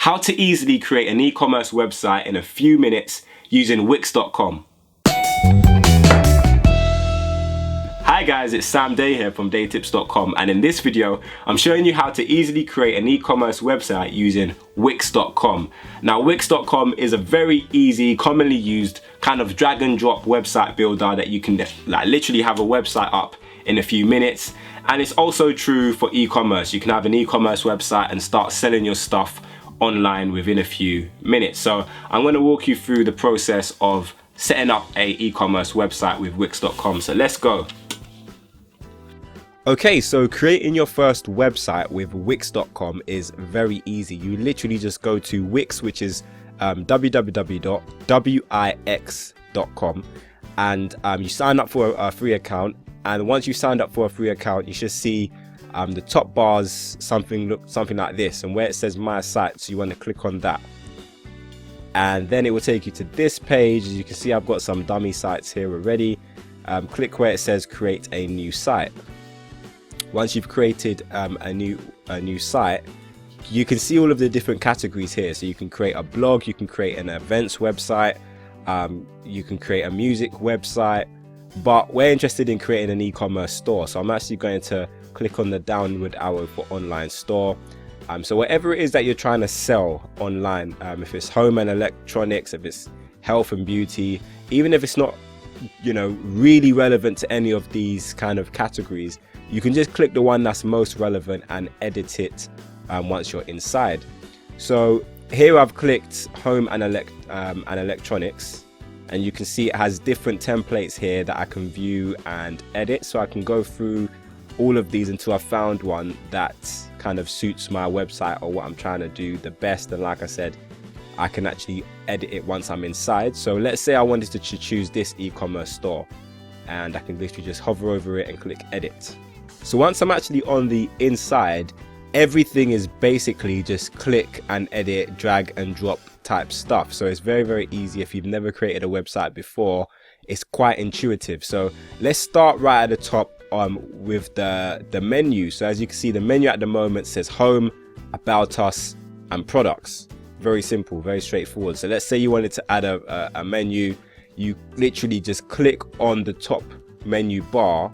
How to easily create an e-commerce website in a few minutes using Wix.com. Hi guys, it's Sam Day here from DeyTips.com, and in this video I'm showing you how to easily create an e-commerce website using Wix.com. Now Wix.com is a very easy, commonly used kind of drag and drop website builder that you can literally have a website up in a few minutes. And it's also true for e-commerce. You can have an e-commerce website and start selling your stuff online within a few minutes. So I'm going to walk you through the process of setting up a e-commerce website with Wix.com. So let's go. Okay, so creating your first website with Wix.com is very easy. You literally just go to Wix, which is www.wix.com, and you sign up for a free account. And once you signed up for a free account, you should see the top bars something like this, and where it says My Sites, you want to click on that, and then it will take you to this page. As you can see, I've got some dummy sites here already. Click where it says Create a New Site. Once you've created a new site, you can see all of the different categories here. So you can create a blog, you can create an events website, you can create a music website, but we're interested in creating an e-commerce store. So I'm actually going to click on the downward arrow for online store. So whatever it is that you're trying to sell online, if it's home and electronics, if it's health and beauty, even if it's not, really relevant to any of these kind of categories, you can just click the one that's most relevant and edit it once you're inside. So here I've clicked home and electronics, and you can see it has different templates here that I can view and edit. So I can go through all of these until I found one that kind of suits my website or what I'm trying to do the best. And like I said, I can actually edit it once I'm inside. So let's say I wanted to choose this e-commerce store, and I can literally just hover over it and click edit. So once I'm actually on the inside, everything is basically just click and edit, drag and drop type stuff. So it's very, very easy. If you've never created a website before, it's quite intuitive. So let's start right at the top with the menu. So as you can see, the menu at the moment says home, about us and products. Very simple, very straightforward. So let's say you wanted to add a menu. You literally just click on the top menu bar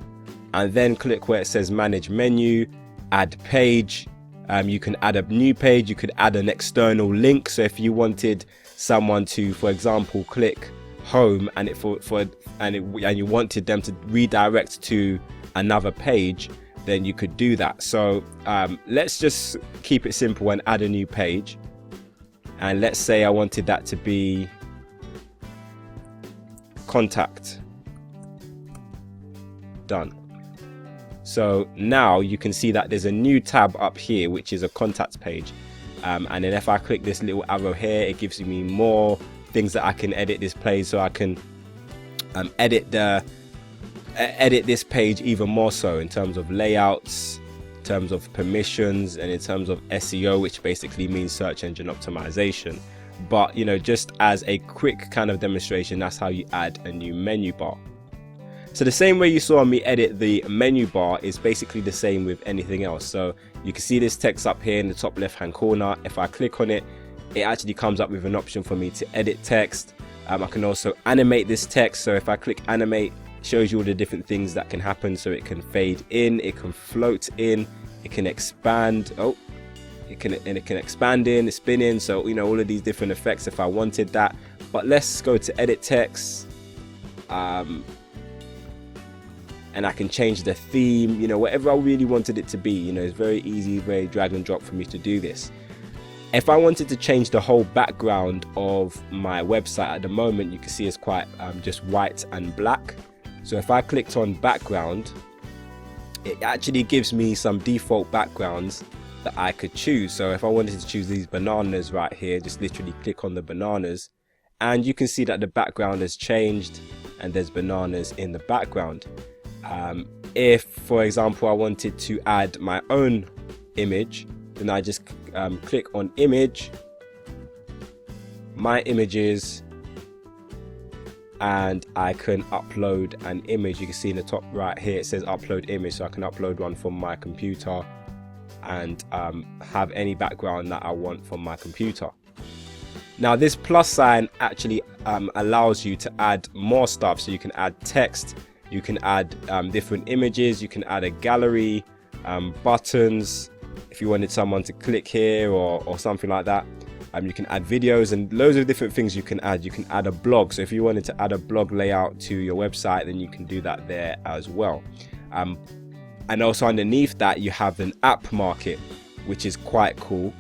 and then click where it says manage menu, add page. You can add a new page, you could add an external link. So if you wanted someone to, for example, click home and you wanted them to redirect to another page, then you could do that. So let's just keep it simple and add a new page. And let's say I wanted that to be contact. Done. So now you can see that there's a new tab up here, which is a contact page. And then if I click this little arrow here, it gives me more things that I can edit this page. So I can edit this page even more so in terms of layouts, in terms of permissions, and in terms of SEO, which basically means search engine optimization. But just as a quick kind of demonstration, that's how you add a new menu bar. So the same way you saw me edit the menu bar is basically the same with anything else. So you can see this text up here in the top left hand corner. If I click on it, it actually comes up with an option for me to edit text. I can also animate this text. So if I click animate, it shows you all the different things that can happen. So it can fade in, it can float in, it can expand. It can expand in, spin in. So all of these different effects if I wanted that. But let's go to edit text. And I can change the theme, whatever I really wanted it to be. It's very easy, very drag and drop for me to do this. If I wanted to change the whole background of my website, at the moment you can see it's quite just white and black. So if I clicked on background, it actually gives me some default backgrounds that I could choose. So if I wanted to choose these bananas right here, just literally click on the bananas, and you can see that the background has changed and there's bananas in the background. If, for example, I wanted to add my own image, then I just click on image, my images, and I can upload an image. You can see in the top right here it says upload image, so I can upload one from my computer and have any background that I want from my computer. Now this plus sign actually allows you to add more stuff. So you can add text, you can add different images, you can add a gallery, buttons if you wanted someone to click here or something like that. You can add videos and loads of different things you can add. You can add a blog. So if you wanted to add a blog layout to your website, then you can do that there as well. And also underneath that, you have an app market, which is quite cool,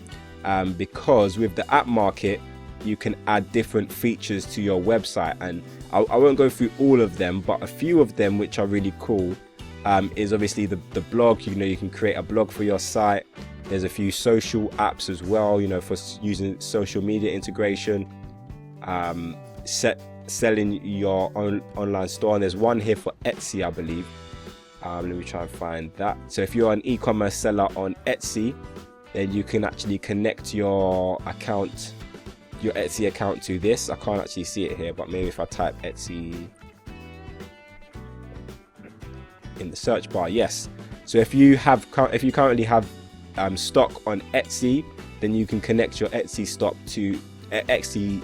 because with the app market, you can add different features to your website. And I won't go through all of them, but a few of them which are really cool is obviously the blog. You can create a blog for your site. There's a few social apps as well, for using social media integration, selling your own online store. And there's one here for Etsy, I believe. Let me try and find that. So if you're an e-commerce seller on Etsy, then you can actually connect your Etsy account to this. I can't actually see it here, but maybe if I type Etsy in the search bar, yes. So if you currently have stock on Etsy, then you can connect your Etsy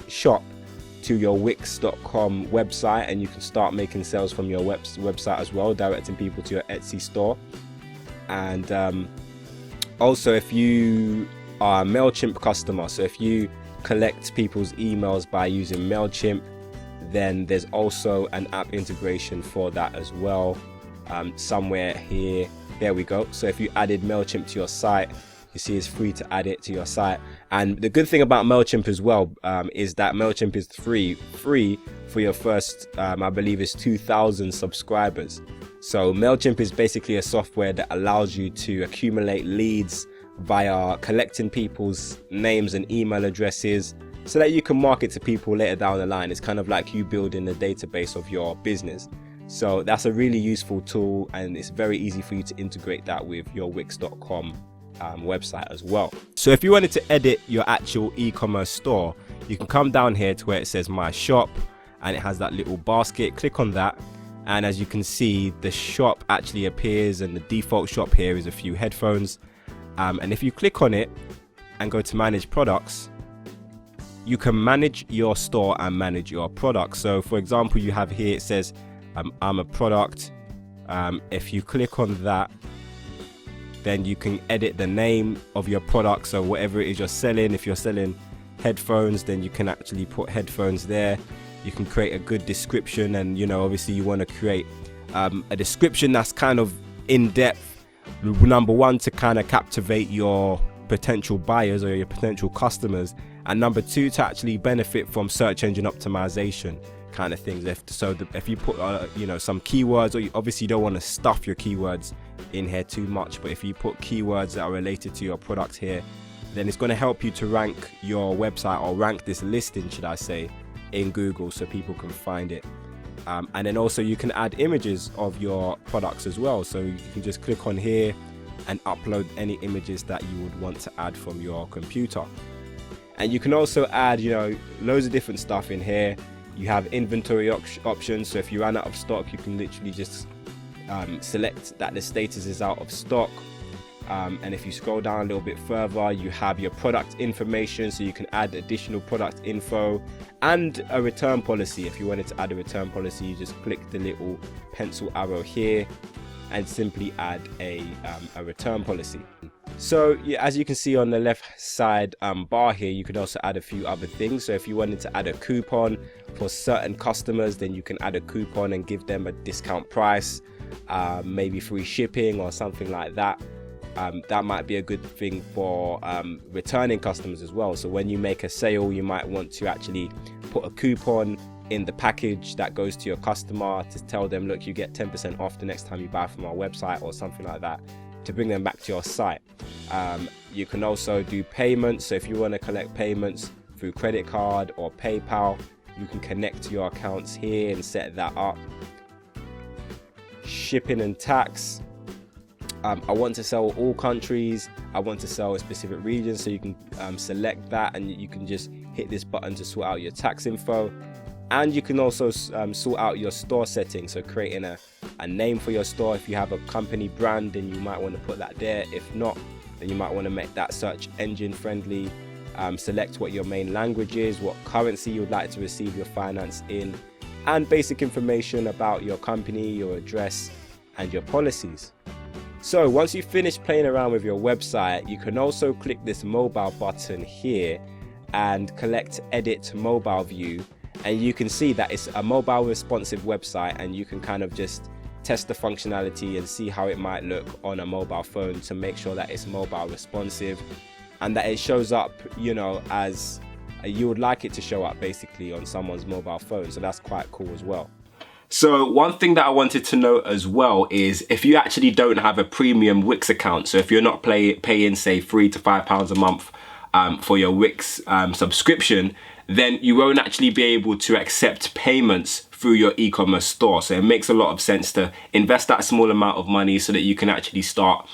shop to your Wix.com website, and you can start making sales from your website as well, directing people to your Etsy store. And also, if you are a MailChimp customer, so if you collect people's emails by using MailChimp, then there's also an app integration for that as well, somewhere here. There we go. So if you added MailChimp to your site, you see it's free to add it to your site. And the good thing about MailChimp as well is that MailChimp is free for your first, I believe it's 2,000 subscribers. So MailChimp is basically a software that allows you to accumulate leads via collecting people's names and email addresses so that you can market to people later down the line. It's kind of like you building a database of your business. So that's a really useful tool, and it's very easy for you to integrate that with your Wix.com website as well. So if you wanted to edit your actual e-commerce store, you can come down here to where it says My Shop, and it has that little basket. Click on that, and as you can see, the shop actually appears, and the default shop here is a few headphones. And if you click on it and go to Manage Products, you can manage your store and manage your products. So for example, you have here, it says I'm a product. If you click on that, then you can edit the name of your product. So whatever it is you're selling, if you're selling headphones, then you can actually put headphones there. You can create a good description, and obviously you want to create a description that's kind of in depth. Number one, to kind of captivate your potential buyers or your potential customers, and number two, to actually benefit from search engine optimization kind of things. If you put some keywords, or obviously you don't want to stuff your keywords in here too much, but if you put keywords that are related to your product here, then it's going to help you to rank your website, or rank this listing, should I say, in Google, so people can find it. And then also you can add images of your products as well. So you can just click on here and upload any images that you would want to add from your computer. And you can also add, loads of different stuff in here. You have inventory options. So if you run out of stock, you can literally just select that the status is out of stock. And if you scroll down a little bit further, you have your product information, so you can add additional product info, and a return policy. If you wanted to add a return policy, you just click the little pencil arrow here and simply add a return policy. So yeah, as you can see on the left side bar here, you can also add a few other things. So if you wanted to add a coupon for certain customers, then you can add a coupon and give them a discount price, maybe free shipping or something like that. That might be a good thing for returning customers as well. So when you make a sale, you might want to actually put a coupon in the package that goes to your customer to tell them, look, you get 10% off the next time you buy from our website, or something like that, to bring them back to your site. You can also do payments. So if you want to collect payments through credit card or PayPal, you can connect to your accounts here and set that up. Shipping and tax. I want to sell all countries. I want to sell a specific region, so you can select that, and you can just hit this button to sort out your tax info. And you can also sort out your store settings, so creating a name for your store. If you have a company brand, then you might want to put that there. If not, then you might want to make that search engine friendly. Select what your main language is, what currency you'd like to receive your finance in, and basic information about your company, your address, and your policies. So once you've finished playing around with your website, you can also click this mobile button here and edit mobile view, and you can see that it's a mobile responsive website, and you can kind of just test the functionality and see how it might look on a mobile phone to make sure that it's mobile responsive and that it shows up, you know, as you would like it to show up basically on someone's mobile phone. So that's quite cool as well. So one thing that I wanted to note as well is if you actually don't have a premium Wix account, so if you're not paying say £3 to £5 a month for your Wix subscription, then you won't actually be able to accept payments through your e-commerce store. So it makes a lot of sense to invest that small amount of money so that you can actually start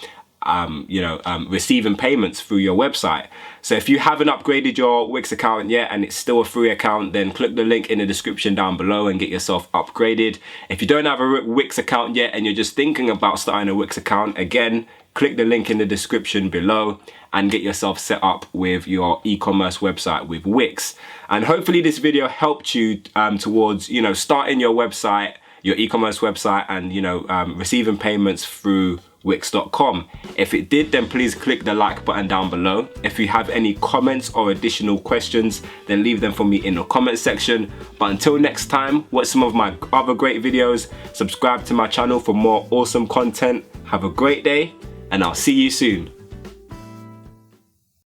receiving payments through your website. So if you haven't upgraded your Wix account yet and it's still a free account, then click the link in the description down below and get yourself upgraded. If you don't have a Wix account yet and you're just thinking about starting a Wix account, again, click the link in the description below and get yourself set up with your e-commerce website with Wix. And hopefully this video helped you towards, you know, starting your website, your e-commerce website, and, you know, receiving payments through Wix.com. If it did, then please click the like button down below. If you have any comments or additional questions, then leave them for me in the comment section. But until next time, watch some of my other great videos, subscribe to my channel for more awesome content. Have a great day, and I'll see you soon.